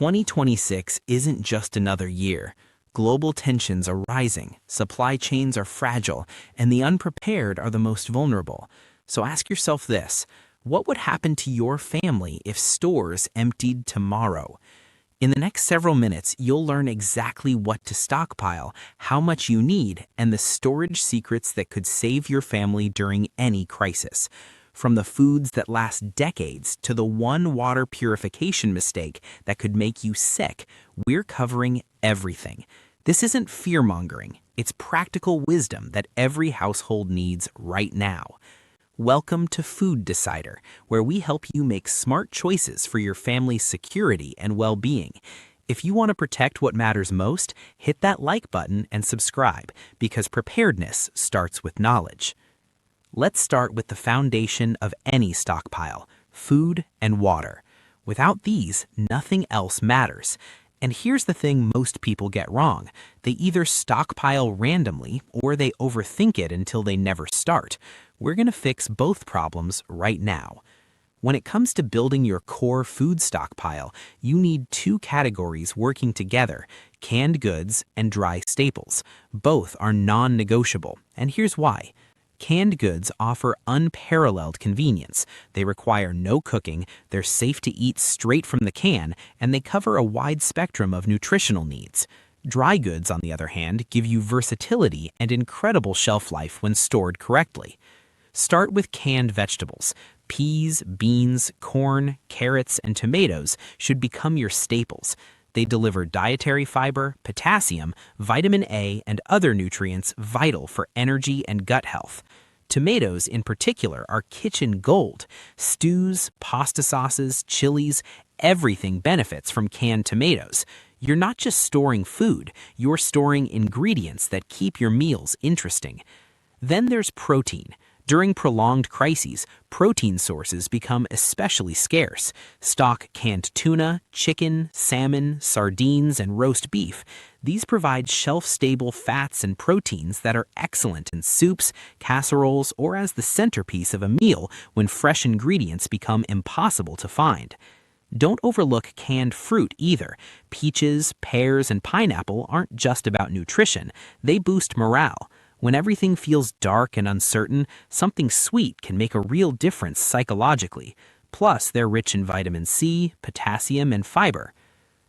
2026 isn't just another year. Global tensions are rising, supply chains are fragile, and the unprepared are the most vulnerable. So ask yourself this: what would happen to your family if stores emptied tomorrow? In the next several minutes, you'll learn exactly what to stockpile, how much you need, and the storage secrets that could save your family during any crisis. From the foods that last decades to the one water purification mistake that could make you sick, we're covering everything. This isn't fear-mongering, it's practical wisdom that every household needs right now. Welcome to Food Decider, where we help you make smart choices for your family's security and well-being. If you want to protect what matters most, hit that like button and subscribe, because preparedness starts with knowledge. Let's start with the foundation of any stockpile: food and water. Without these, nothing else matters. And here's the thing most people get wrong: they either stockpile randomly or they overthink it until they never start. We're going to fix both problems right now. When it comes to building your core food stockpile, you need two categories working together: canned goods and dry staples. Both are non-negotiable, and here's why. Canned goods offer unparalleled convenience. They require no cooking, they're safe to eat straight from the can, and they cover a wide spectrum of nutritional needs. Dry goods, on the other hand, give you versatility and incredible shelf life when stored correctly. Start with canned vegetables. Peas, beans, corn, carrots, and tomatoes should become your staples. They deliver dietary fiber, potassium, vitamin A, and other nutrients vital for energy and gut health. Tomatoes, in particular, are kitchen gold. Stews, pasta sauces, chilies, everything benefits from canned tomatoes. You're not just storing food, you're storing ingredients that keep your meals interesting. Then there's protein. During prolonged crises, protein sources become especially scarce. Stock canned tuna, chicken, salmon, sardines, and roast beef. These provide shelf-stable fats and proteins that are excellent in soups, casseroles, or as the centerpiece of a meal when fresh ingredients become impossible to find. Don't overlook canned fruit either. Peaches, pears, and pineapple aren't just about nutrition, they boost morale. When everything feels dark and uncertain, something sweet can make a real difference psychologically. Plus, they're rich in vitamin C, potassium, and fiber.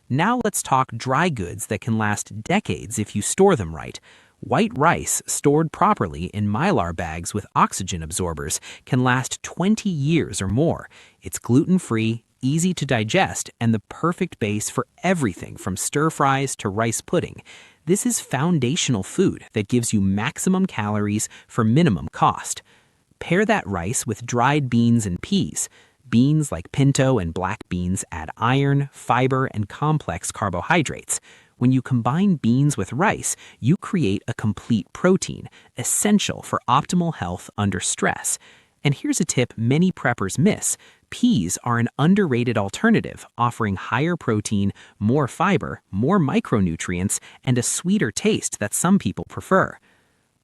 Now let's talk dry goods that can last decades if you store them right. White rice stored properly in Mylar bags with oxygen absorbers can last 20 years or more. It's gluten-free, easy to digest, and the perfect base for everything from stir-fries to rice pudding. This is foundational food that gives you maximum calories for minimum cost. Pair that rice with dried beans and peas. Beans like pinto and black beans add iron, fiber, and complex carbohydrates. When you combine beans with rice, you create a complete protein, essential for optimal health under stress. And here's a tip many preppers miss: peas are an underrated alternative, offering higher protein, more fiber, more micronutrients, and a sweeter taste that some people prefer.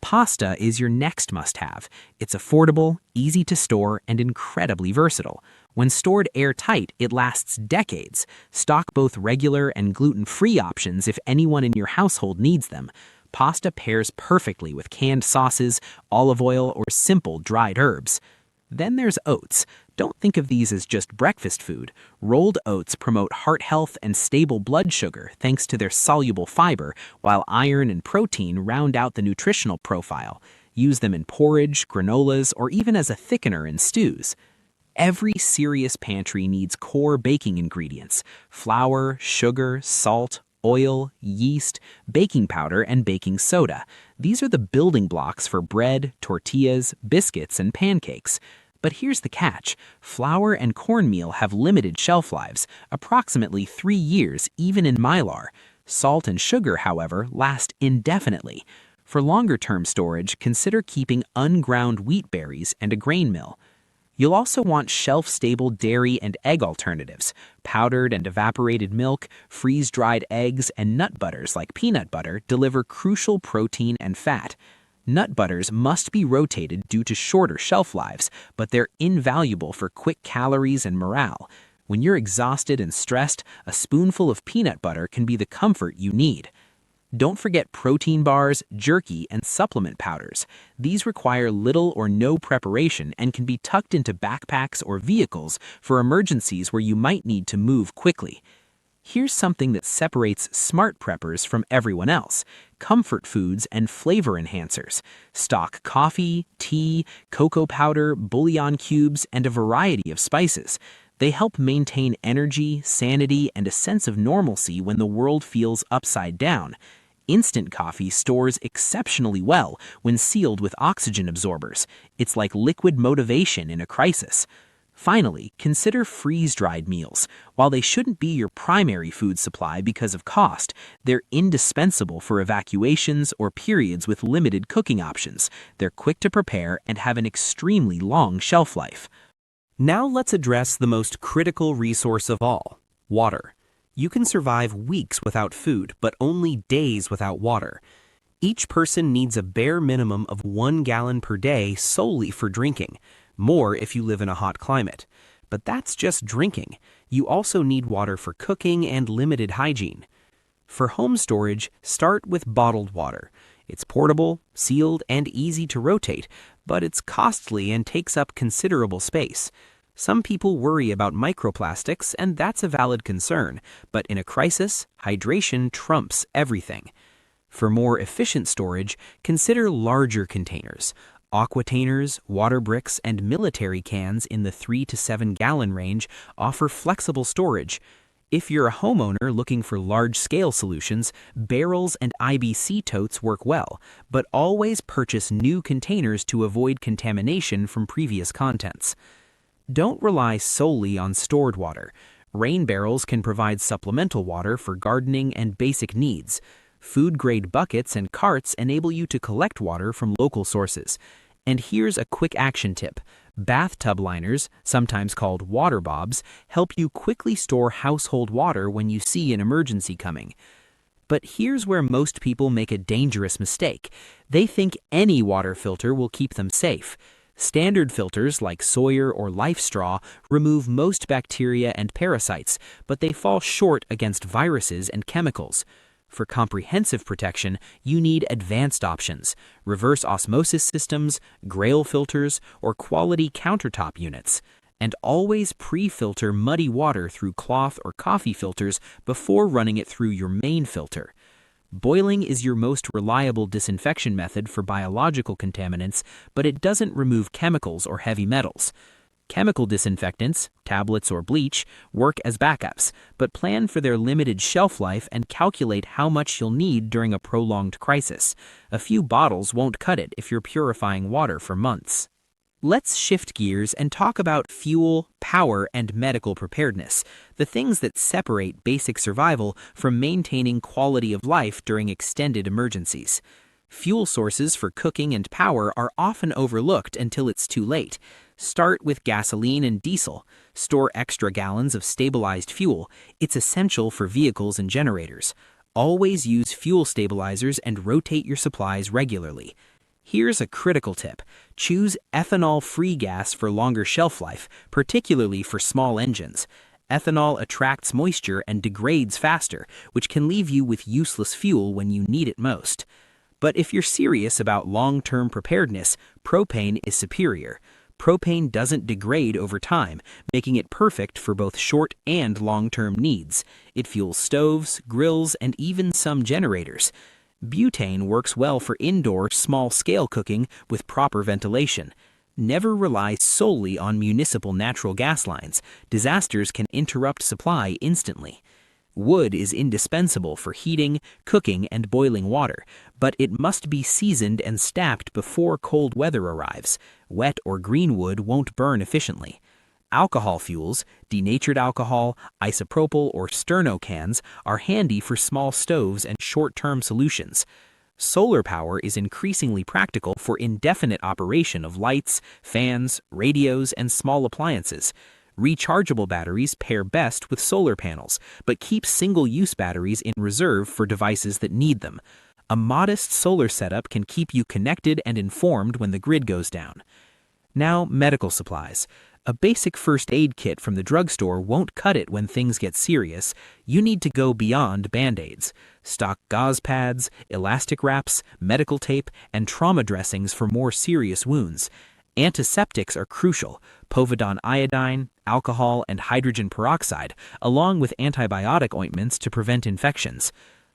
Pasta is your next must-have. It's affordable, easy to store, and incredibly versatile. When stored airtight, it lasts decades. Stock both regular and gluten-free options if anyone in your household needs them. Pasta pairs perfectly with canned sauces, olive oil, or simple dried herbs. Then there's oats. Don't think of these as just breakfast food. Rolled oats promote heart health and stable blood sugar thanks to their soluble fiber, while iron and protein round out the nutritional profile. Use them in porridge, granolas, or even as a thickener in stews. Every serious pantry needs core baking ingredients: flour, sugar, salt, oil, yeast, baking powder, and baking soda. These are the building blocks for bread, tortillas, biscuits, and pancakes. But here's the catch: flour and cornmeal have limited shelf lives, approximately 3 years even in Mylar. Salt and sugar, however, last indefinitely. For longer-term storage, consider keeping unground wheat berries and a grain mill. You'll also want shelf-stable dairy and egg alternatives. Powdered and evaporated milk, freeze-dried eggs, and nut butters like peanut butter deliver crucial protein and fat. Nut butters must be rotated due to shorter shelf lives, but they're invaluable for quick calories and morale. When you're exhausted and stressed, a spoonful of peanut butter can be the comfort you need. Don't forget protein bars, jerky, and supplement powders. These require little or no preparation and can be tucked into backpacks or vehicles for emergencies where you might need to move quickly. Here's something that separates smart preppers from everyone else: comfort foods and flavor enhancers. Stock coffee, tea, cocoa powder, bouillon cubes, and a variety of spices. They help maintain energy, sanity, and a sense of normalcy when the world feels upside down. Instant coffee stores exceptionally well when sealed with oxygen absorbers. It's like liquid motivation in a crisis. Finally, consider freeze-dried meals. While they shouldn't be your primary food supply because of cost, they're indispensable for evacuations or periods with limited cooking options. They're quick to prepare and have an extremely long shelf life. Now let's address the most critical resource of all: water. You can survive weeks without food, but only days without water. Each person needs a bare minimum of 1 gallon per day solely for drinking, more if you live in a hot climate. But that's just drinking. You also need water for cooking and limited hygiene. For home storage, start with bottled water. It's portable, sealed, and easy to rotate, but it's costly and takes up considerable space. Some people worry about microplastics, and that's a valid concern, but in a crisis, hydration trumps everything. For more efficient storage, consider larger containers. Aquatainers, water bricks, and military cans in the 3 to 7 gallon range offer flexible storage. If you're a homeowner looking for large-scale solutions, barrels and IBC totes work well, but always purchase new containers to avoid contamination from previous contents. Don't rely solely on stored water. Rain barrels can provide supplemental water for gardening and basic needs. Food-grade buckets and carts enable you to collect water from local sources. And here's a quick action tip. Bathtub liners, sometimes called water bobs, help you quickly store household water when you see an emergency coming. But here's where most people make a dangerous mistake. They think any water filter will keep them safe. Standard filters like Sawyer or Life Straw remove most bacteria and parasites, but they fall short against viruses and chemicals. For comprehensive protection, you need advanced options: reverse osmosis systems, Grail filters, or quality countertop units. And always pre-filter muddy water through cloth or coffee filters before running it through your main filter. Boiling is your most reliable disinfection method for biological contaminants, but it doesn't remove chemicals or heavy metals. Chemical disinfectants, tablets or bleach, work as backups, but plan for their limited shelf life and calculate how much you'll need during a prolonged crisis. A few bottles won't cut it if you're purifying water for months. Let's shift gears and talk about fuel, power, and medical preparedness, the things that separate basic survival from maintaining quality of life during extended emergencies. Fuel sources for cooking and power are often overlooked until it's too late. Start with gasoline and diesel. Store extra gallons of stabilized fuel. It's essential for vehicles and generators. Always use fuel stabilizers and rotate your supplies regularly. Here's a critical tip. Choose ethanol-free gas for longer shelf life, particularly for small engines. Ethanol attracts moisture and degrades faster, which can leave you with useless fuel when you need it most. But if you're serious about long-term preparedness, propane is superior. Propane doesn't degrade over time, making it perfect for both short and long-term needs. It fuels stoves, grills, and even some generators. Butane works well for indoor, small-scale cooking with proper ventilation. Never rely solely on municipal natural gas lines. Disasters can interrupt supply instantly. Wood is indispensable for heating, cooking, and boiling water, but it must be seasoned and stacked before cold weather arrives. Wet or green wood won't burn efficiently. Alcohol fuels, denatured alcohol, isopropyl, or sterno cans are handy for small stoves and short-term solutions. Solar power is increasingly practical for indefinite operation of lights, fans, radios, and small appliances. Rechargeable batteries pair best with solar panels, but keep single-use batteries in reserve for devices that need them. A modest solar setup can keep you connected and informed when the grid goes down. Now, medical supplies. A basic first aid kit from the drugstore won't cut it when things get serious. You need to go beyond Band-Aids. Stock gauze pads, elastic wraps, medical tape, and trauma dressings for more serious wounds. Antiseptics are crucial: povidone iodine, alcohol, and hydrogen peroxide, along with antibiotic ointments to prevent infections.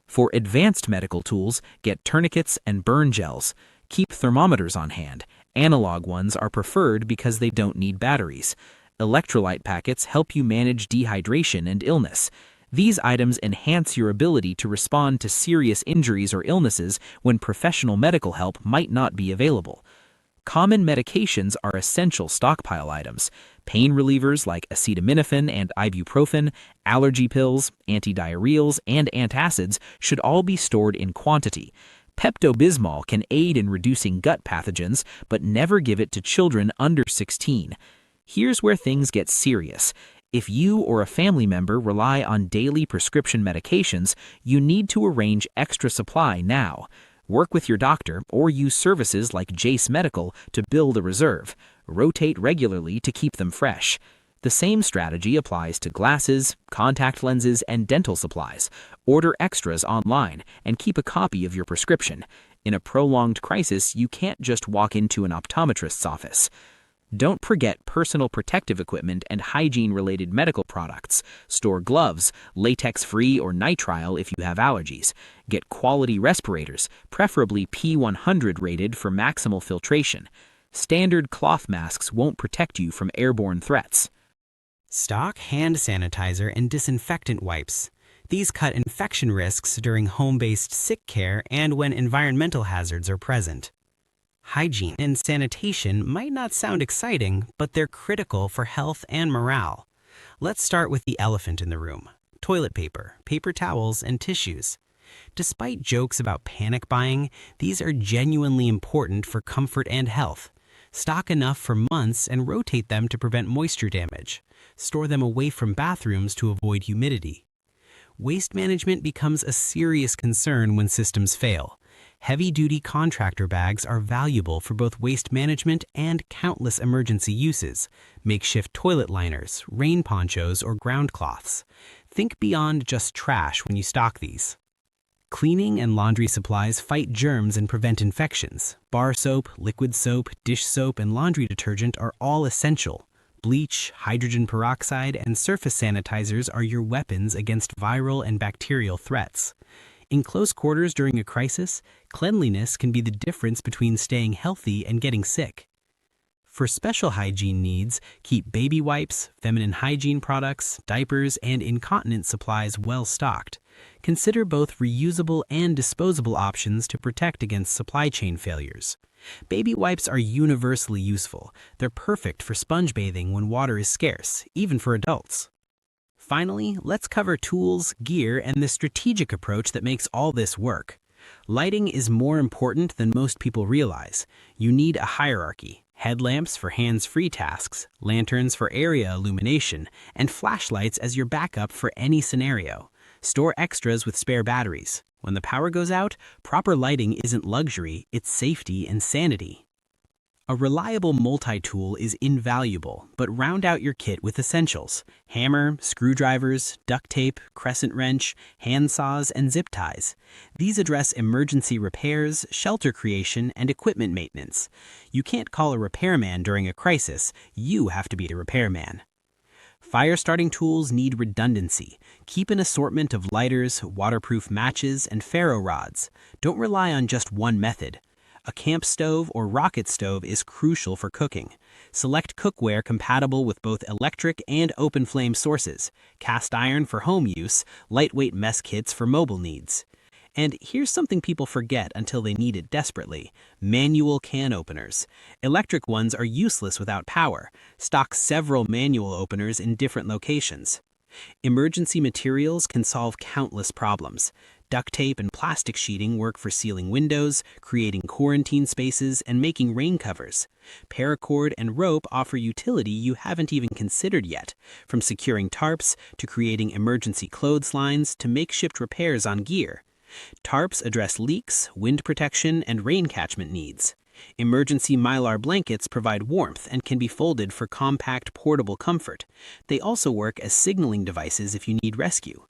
For advanced medical tools, get tourniquets and burn gels. Keep thermometers on hand. Analog ones are preferred because they don't need batteries. Electrolyte packets help you manage dehydration and illness. These items enhance your ability to respond to serious injuries or illnesses when professional medical help might not be available. Common medications are essential stockpile items. Pain relievers like acetaminophen and ibuprofen, allergy pills, antidiarrheals, and antacids should all be stored in quantity. Pepto-Bismol can aid in reducing gut pathogens, but never give it to children under 16. Here's where things get serious. If you or a family member rely on daily prescription medications, you need to arrange extra supply now. Work with your doctor or use services like Jace Medical to build a reserve. Rotate regularly to keep them fresh. The same strategy applies to glasses, contact lenses, and dental supplies. Order extras online and keep a copy of your prescription. In a prolonged crisis, you can't just walk into an optometrist's office. Don't forget personal protective equipment and hygiene-related medical products. Store gloves, latex-free or nitrile if you have allergies. Get quality respirators, preferably P100 rated for maximal filtration. Standard cloth masks won't protect you from airborne threats. Stock hand sanitizer and disinfectant wipes. These cut infection risks during home-based sick care and when environmental hazards are present. Hygiene and sanitation might not sound exciting, but they're critical for health and morale. Let's start with the elephant in the room: toilet paper, paper towels, and tissues. Despite jokes about panic buying, these are genuinely important for comfort and health. Stock enough for months and rotate them to prevent moisture damage. Store them away from bathrooms to avoid humidity. Waste management becomes a serious concern when systems fail. Heavy-duty contractor bags are valuable for both waste management and countless emergency uses: makeshift toilet liners, rain ponchos, or ground cloths. Think beyond just trash when you stock these. Cleaning and laundry supplies fight germs and prevent infections. Bar soap, liquid soap, dish soap, and laundry detergent are all essential. Bleach, hydrogen peroxide, and surface sanitizers are your weapons against viral and bacterial threats. In close quarters during a crisis, cleanliness can be the difference between staying healthy and getting sick. For special hygiene needs, keep baby wipes, feminine hygiene products, diapers, and incontinence supplies well stocked. Consider both reusable and disposable options to protect against supply chain failures. Baby wipes are universally useful. They're perfect for sponge bathing when water is scarce, even for adults. Finally, let's cover tools, gear, and the strategic approach that makes all this work. Lighting is more important than most people realize. You need a hierarchy: headlamps for hands-free tasks, lanterns for area illumination, and flashlights as your backup for any scenario. Store extras with spare batteries. When the power goes out, proper lighting isn't luxury, it's safety and sanity. A reliable multi-tool is invaluable, but round out your kit with essentials: hammer, screwdrivers, duct tape, crescent wrench, hand saws, and zip ties. These address emergency repairs, shelter creation, and equipment maintenance. You can't call a repairman during a crisis, you have to be the repairman. Fire-starting tools need redundancy. Keep an assortment of lighters, waterproof matches, and ferro rods. Don't rely on just one method. A camp stove or rocket stove is crucial for cooking. Select cookware compatible with both electric and open flame sources, cast iron for home use, lightweight mess kits for mobile needs. And here's something people forget until they need it desperately: manual can openers. Electric ones are useless without power. Stock several manual openers in different locations. Emergency materials can solve countless problems. Duct tape and plastic sheeting work for sealing windows, creating quarantine spaces, and making rain covers. Paracord and rope offer utility you haven't even considered yet, from securing tarps to creating emergency clotheslines to makeshift repairs on gear. Tarps address leaks, wind protection, and rain catchment needs. Emergency Mylar blankets provide warmth and can be folded for compact, portable comfort. They also work as signaling devices if you need rescue.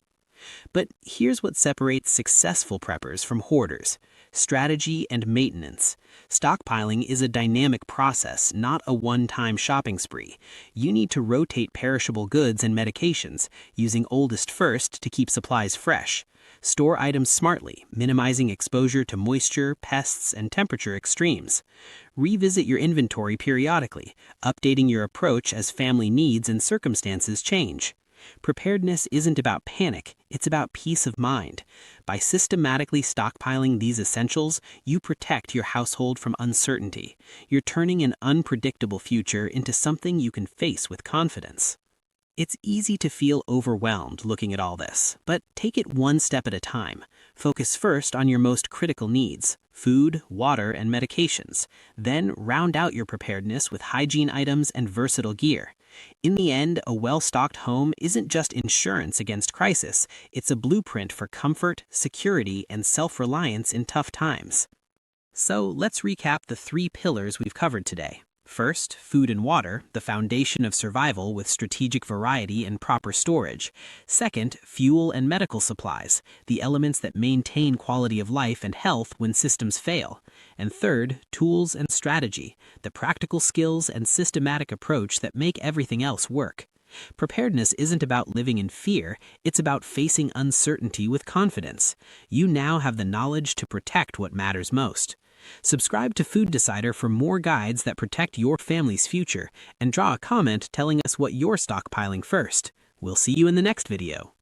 But here's what separates successful preppers from hoarders: strategy and maintenance. Stockpiling is a dynamic process, not a one-time shopping spree. You need to rotate perishable goods and medications, using oldest first to keep supplies fresh. Store items smartly, minimizing exposure to moisture, pests, and temperature extremes. Revisit your inventory periodically, updating your approach as family needs and circumstances change. Preparedness isn't about panic, it's about peace of mind. By systematically stockpiling these essentials, you protect your household from uncertainty. You're turning an unpredictable future into something you can face with confidence. It's easy to feel overwhelmed looking at all this, but take it one step at a time. Focus first on your most critical needs: food, water, and medications. Then round out your preparedness with hygiene items and versatile gear. In the end, a well-stocked home isn't just insurance against crisis, it's a blueprint for comfort, security, and self-reliance in tough times. So let's recap the 3 pillars we've covered today. First, food and water, the foundation of survival with strategic variety and proper storage. Second, fuel and medical supplies, the elements that maintain quality of life and health when systems fail. And third, tools and strategy, the practical skills and systematic approach that make everything else work. Preparedness isn't about living in fear, it's about facing uncertainty with confidence. You now have the knowledge to protect what matters most. Subscribe to Food Decider for more guides that protect your family's future, and draw a comment telling us what you're stockpiling first. We'll see you in the next video.